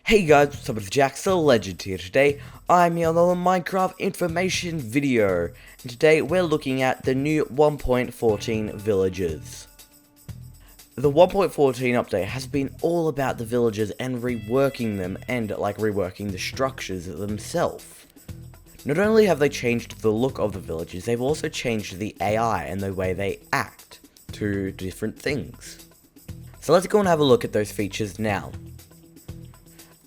Hey guys, what's up, it's Jax the Legend here. Today, I'm here on the Minecraft information video. And today, we're looking at the new 1.14 villages. The 1.14 update has been all about the villages and reworking them and reworking the structures themselves. Not only have they changed the look of the villages, they've also changed the AI and the way they act to different things. So let's go and have a look at those features now.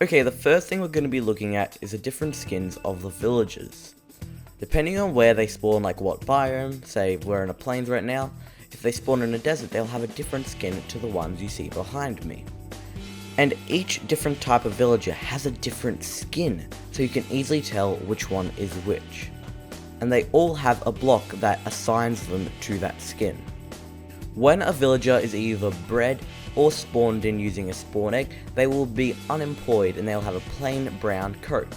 Okay, the first thing we're going to be looking at is the different skins of the villagers. Depending on where they spawn, like what biome, say we're in a plains right now, if they spawn in a desert, they'll have a different skin to the ones you see behind me. And each different type of villager has a different skin, so you can easily tell which one is which. And they all have a block that assigns them to that skin. When a villager is either bred or spawned in using a spawn egg, they will be unemployed and they'll have a plain brown coat.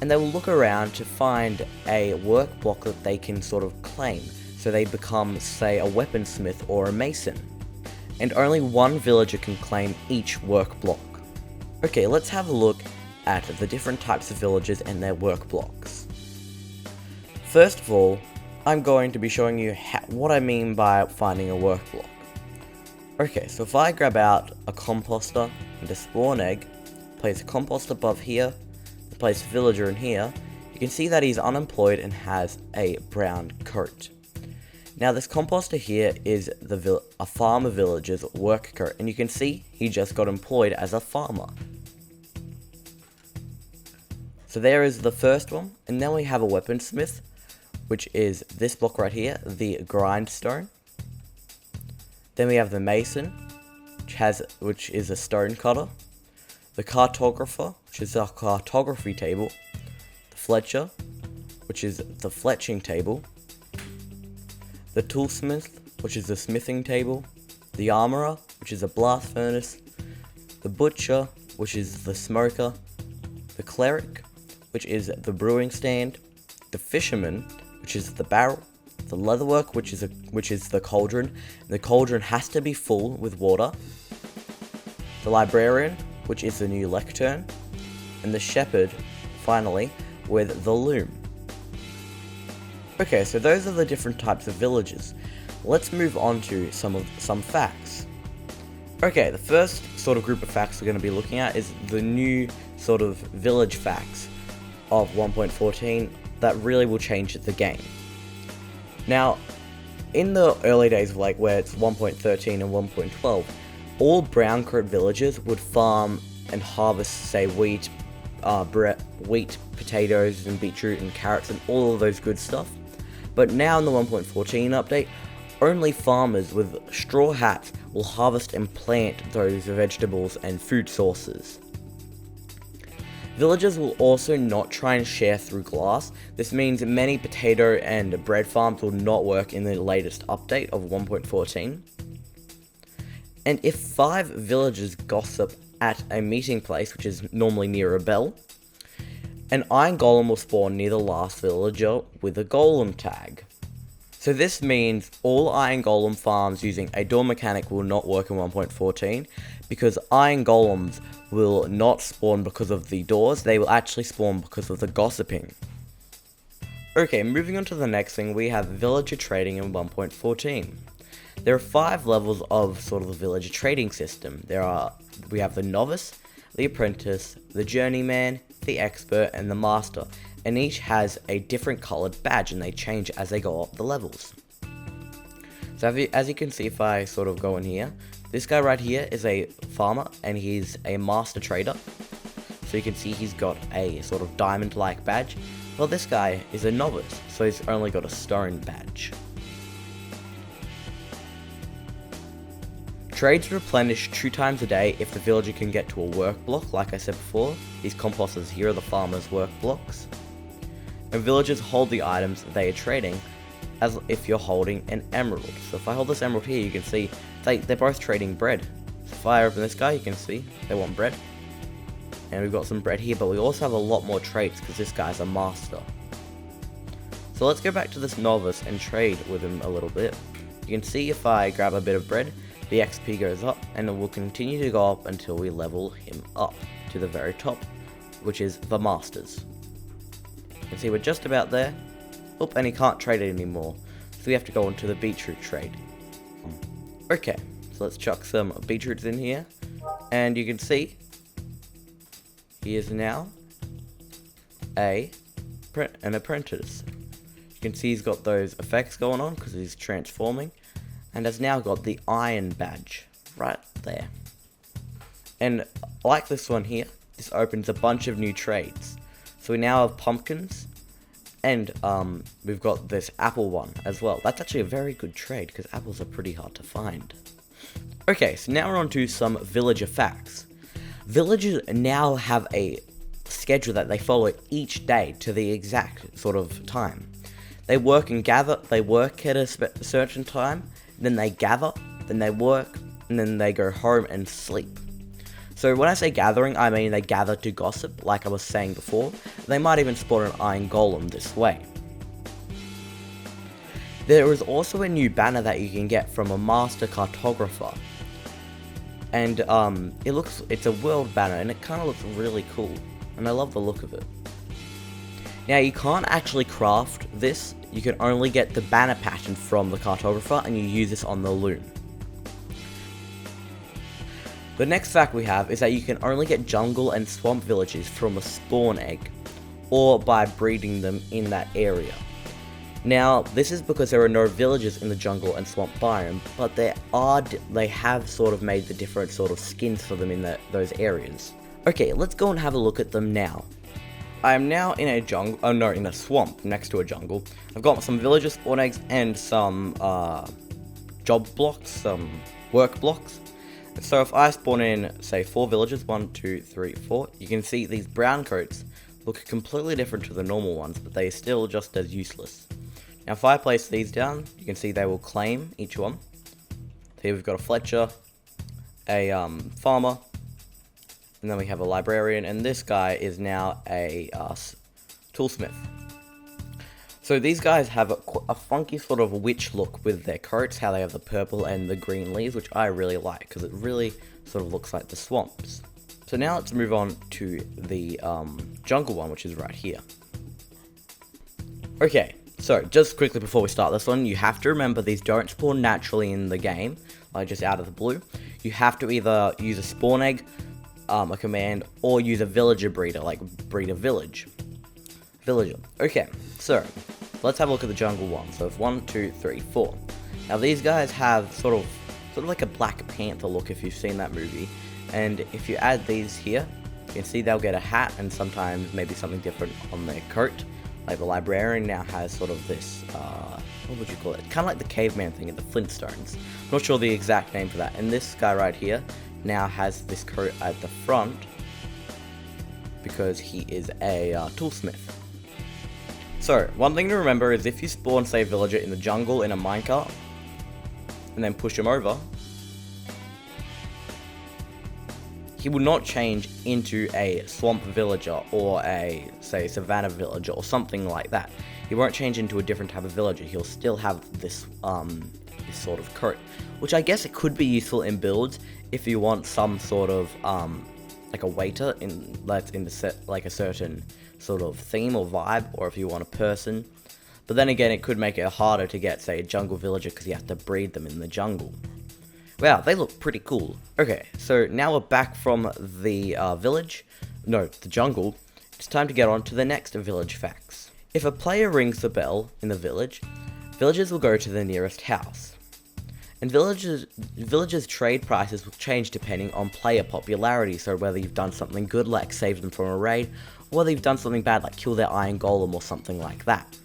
And they will look around to find a work block that they can sort of claim, so they become, say, a weaponsmith or a mason. And only one villager can claim each work block. Okay, let's have a look at the different types of villagers and their work blocks. First of all, I'm going to be showing you what I mean by finding a work block. Okay, so if I grab out a composter and a spawn egg, place a compost above here, place a villager in here, you can see that he's unemployed and has a brown coat. Now this composter here is a farmer villager's work coat, and you can see he just got employed as a farmer. So there is the first one, and then we have a weaponsmith, which is this block right here, the grindstone. Then we have the mason, which is a stone cutter. The cartographer, which is a cartography table. The fletcher, which is the fletching table. The toolsmith, which is the smithing table. The armorer, which is a blast furnace. The butcher, which is the smoker. The cleric, which is the brewing stand. The fisherman, which is the barrel. The leatherwork, which is the cauldron. The cauldron has to be full with water. The librarian, which is the new lectern. And the shepherd, finally, with the loom. Okay, so those are the different types of villages. Let's move on to some facts. Okay, the first sort of group of facts we're going to be looking at is the new sort of village facts of 1.14 that really will change the game. Now, in the early days, where it's 1.13 and 1.12, all brown coat villagers would farm and harvest, say, wheat, potatoes, and beetroot, and carrots, and all of those good stuff. But now in the 1.14 update, only farmers with straw hats will harvest and plant those vegetables and food sources. Villagers will also not try and share through glass. This means many potato and bread farms will not work in the latest update of 1.14. And if 5 villagers gossip at a meeting place, which is normally near a bell, an iron golem will spawn near the last villager with a golem tag. So this means all iron golem farms using a door mechanic will not work in 1.14 because iron golems will not spawn because of the doors, they will actually spawn because of the gossiping. Okay, moving on to the next thing, we have villager trading in 1.14. There are 5 levels of sort of the villager trading system. We have the novice, the apprentice, the journeyman, the expert, and the master, and each has a different colored badge and they change as they go up the levels. So as you can see, if I sort of go in here, this guy right here is a farmer and he's a master trader. So you can see he's got a sort of diamond-like badge. Well, this guy is a novice, so he's only got a stone badge. Trades replenish 2 times a day if the villager can get to a work block, like I said before. These composters here are the farmers' work blocks. And villagers hold the items they are trading as if you're holding an emerald. So if I hold this emerald here, you can see they're both trading bread. So if I open this guy, you can see they want bread. And we've got some bread here, but we also have a lot more traits because this guy's a master. So let's go back to this novice and trade with him a little bit. You can see if I grab a bit of bread, the XP goes up, and it will continue to go up until we level him up to the very top, which is the Masters. You can see we're just about there. Oh, and he can't trade it anymore, so we have to go into the beetroot trade. Okay, so let's chuck some beetroots in here, and you can see he is now an apprentice. You can see he's got those effects going on because he's transforming, and has now got the iron badge right there. And like this one here, this opens a bunch of new trades. So we now have pumpkins, and we've got this apple one as well. That's actually a very good trade because apples are pretty hard to find. Okay, so now we're on to some villager facts. Villagers now have a schedule that they follow each day to the exact sort of time. They work and gather, they work at a certain time, then they gather, then they work, and then they go home and sleep. So when I say gathering, I mean they gather to gossip, like I was saying before. They might even spawn an iron golem this way. There is also a new banner that you can get from a master cartographer. And it's a world banner, and it kind of looks really cool. And I love the look of it. Now you can't actually craft this, you can only get the banner pattern from the cartographer, and you use this on the loom. The next fact we have is that you can only get jungle and swamp villages from a spawn egg, or by breeding them in that area. Now, this is because there are no villages in the jungle and swamp biome, but they have sort of made the different sort of skins for them in those areas. Okay, let's go and have a look at them now. I am now in a in a swamp next to a jungle. I've got some villager spawn eggs and some job blocks, some work blocks. So if I spawn in, say, 4 villagers, 1, 2, 3, 4, you can see these brown coats look completely different to the normal ones, but they are still just as useless. Now if I place these down, you can see they will claim each one. Here we've got a Fletcher, a farmer, and then we have a librarian, and this guy is now a toolsmith. So these guys have a funky sort of witch look with their coats, how they have the purple and the green leaves, which I really like, because it really sort of looks like the swamps. So now let's move on to the jungle one, which is right here. Okay, so just quickly before we start this one, you have to remember these don't spawn naturally in the game, like just out of the blue. You have to either use a spawn egg, a command, or use a villager breeder, like breed a villager. Okay, so let's have a look at the jungle one. So it's 1, 2, 3, 4. Now these guys have sort of like a Black Panther look if you've seen that movie. And if you add these here, you can see they'll get a hat and sometimes maybe something different on their coat. Like the librarian now has sort of this, what would you call it? Kind of like the caveman thing in the Flintstones. I'm not sure the exact name for that. And this guy right here now has this coat at the front because he is a toolsmith. So, one thing to remember is if you spawn, say, a villager in the jungle in a minecart, and then push him over, he will not change into a swamp villager or a, say, savannah villager or something like that. He won't change into a different type of villager. He'll still have this this sort of coat, which I guess it could be useful in builds if you want some sort of like a waiter that's in the set, like a certain sort of theme or vibe, or if you want a person. But then again, it could make it harder to get, say, a jungle villager because you have to breed them in the jungle. Wow, they look pretty cool. Okay, so now we're back from the the jungle. It's time to get on to the next village facts. If a player rings the bell in the village, villagers will go to the nearest house. And villagers' trade prices will change depending on player popularity, so whether you've done something good like save them from a raid, or whether you've done something bad like kill their iron golem or something like that.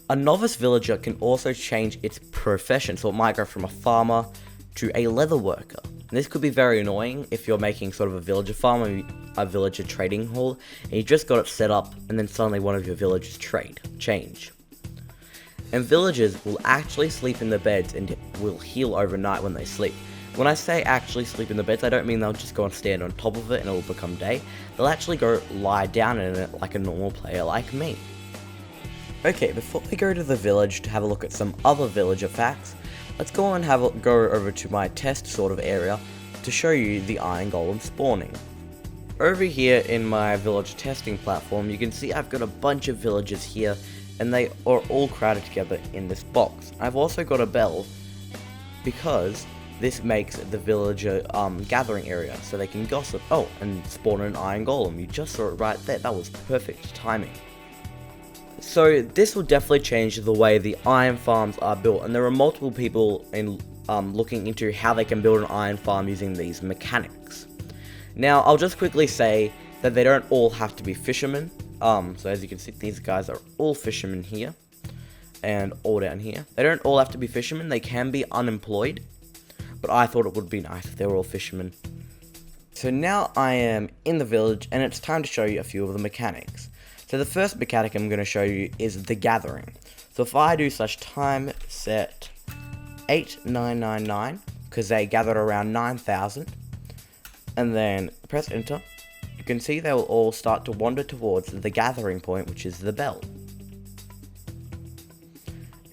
A novice villager can also change its profession, so it might go from a farmer to a leather worker. And this could be very annoying if you're making sort of a villager farm, a villager trading hall, and you just got it set up, and then suddenly one of your villagers change. And villagers will actually sleep in the beds and will heal overnight when they sleep. When I say actually sleep in the beds, I don't mean they'll just go and stand on top of it and it will become day. They'll actually go lie down in it like a normal player like me. Okay, before we go to the village to have a look at some other villager facts, let's go and go over to my test sort of area to show you the iron golem spawning. Over here in my village testing platform, you can see I've got a bunch of villagers here, and they are all crowded together in this box. I've also got a bell because this makes the villager gathering area so they can gossip. Oh, and spawn an iron golem. You just saw it right there. That was perfect timing. So this will definitely change the way the iron farms are built, and there are multiple people in looking into how they can build an iron farm using these mechanics. Now, I'll just quickly say that they don't all have to be fishermen. So as you can see, these guys are all fishermen here, and all down here. They don't all have to be fishermen. They can be unemployed, but I thought it would be nice if they were all fishermen. So now I am in the village, and it's time to show you a few of the mechanics. So the first mechanic I'm going to show you is the gathering. So if I do /time set 8999, because they gathered around 9,000, and then press enter, you can see they will all start to wander towards the gathering point, which is the bell.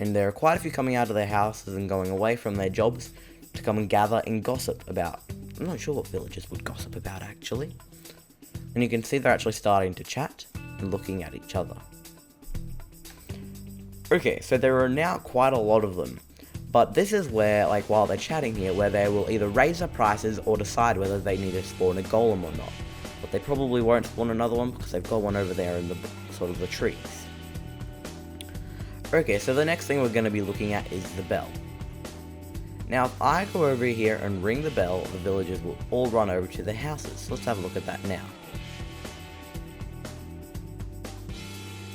And there are quite a few coming out of their houses and going away from their jobs to come and gather and gossip about. I'm not sure what villagers would gossip about actually. And you can see they're actually starting to chat and looking at each other. Okay, so there are now quite a lot of them. But this is where, like, while they're chatting here, where they will either raise their prices or decide whether they need to spawn a golem or not. But they probably won't spawn another one because they've got one over there in the sort of the trees. Okay, so the next thing we're going to be looking at is the bell. Now, if I go over here and ring the bell, the villagers will all run over to their houses. So let's have a look at that now.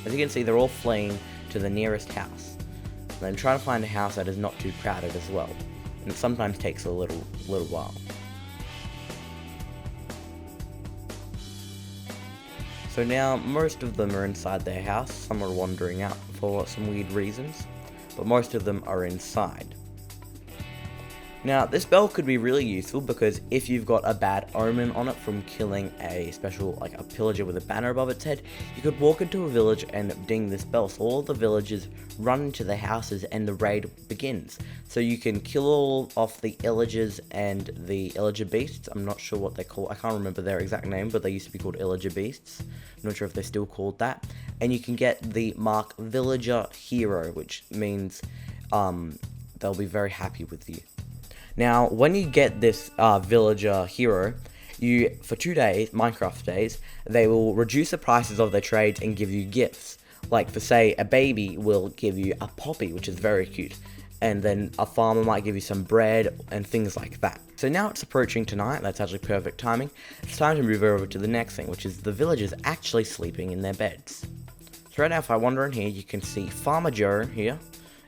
As you can see, they're all fleeing to the nearest house. And then try to find a house that is not too crowded as well. And it sometimes takes a little while. So now, most of them are inside their house. Some are wandering out for some weird reasons. But most of them are inside. Now, this bell could be really useful because if you've got a bad omen on it from killing a special, like a pillager with a banner above its head, you could walk into a village and ding this bell, so all the villagers run into their houses and the raid begins. So you can kill all of the illagers and the illager beasts. I'm not sure what they're called. I can't remember their exact name, but they used to be called illager beasts. I'm not sure if they're still called that. And you can get the mark Villager Hero, which means they'll be very happy with you. Now, when you get this villager hero, for 2 days, Minecraft days, they will reduce the prices of their trades and give you gifts. Like, for say, a baby will give you a poppy, which is very cute. And then a farmer might give you some bread and things like that. So now it's approaching tonight. That's actually perfect timing. It's time to move over to the next thing, which is the villagers actually sleeping in their beds. So right now, if I wander in here, you can see Farmer Joe here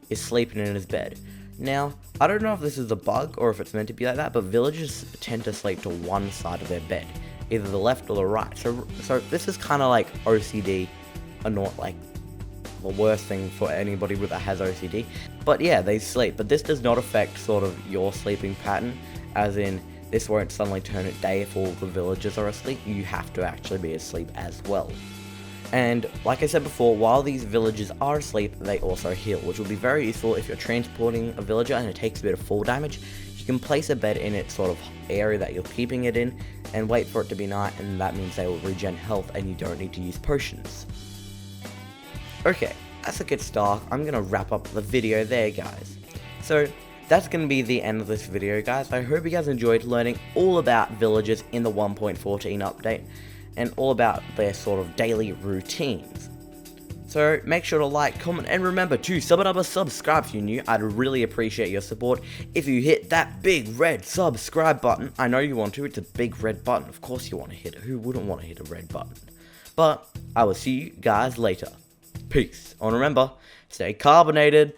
is sleeping in his bed. Now, I don't know if this is a bug or if it's meant to be like that, but villagers tend to sleep to one side of their bed, either the left or the right. So this is kind of like OCD, or not like the worst thing for anybody that has OCD. But yeah, they sleep, but this does not affect sort of your sleeping pattern, as in this won't suddenly turn at day if all the villagers are asleep. You have to actually be asleep as well. And like I said before, while these villagers are asleep, they also heal, which will be very useful if you're transporting a villager and it takes a bit of fall damage. You can place a bed in its sort of area that you're keeping it in and wait for it to be night, and that means they will regen health and you don't need to use potions. Okay, as it gets dark, I'm going to wrap up the video there, guys. So that's going to be the end of this video, guys. I hope you guys enjoyed learning all about villagers in the 1.14 update. And all about their sort of daily routines. So make sure to like, comment, and remember to subscribe if you're new. I'd really appreciate your support if you hit that big red subscribe button. I know you want to, it's a big red button. Of course you want to hit it. Who wouldn't want to hit a red button? But I will see you guys later. Peace. And remember, stay carbonated.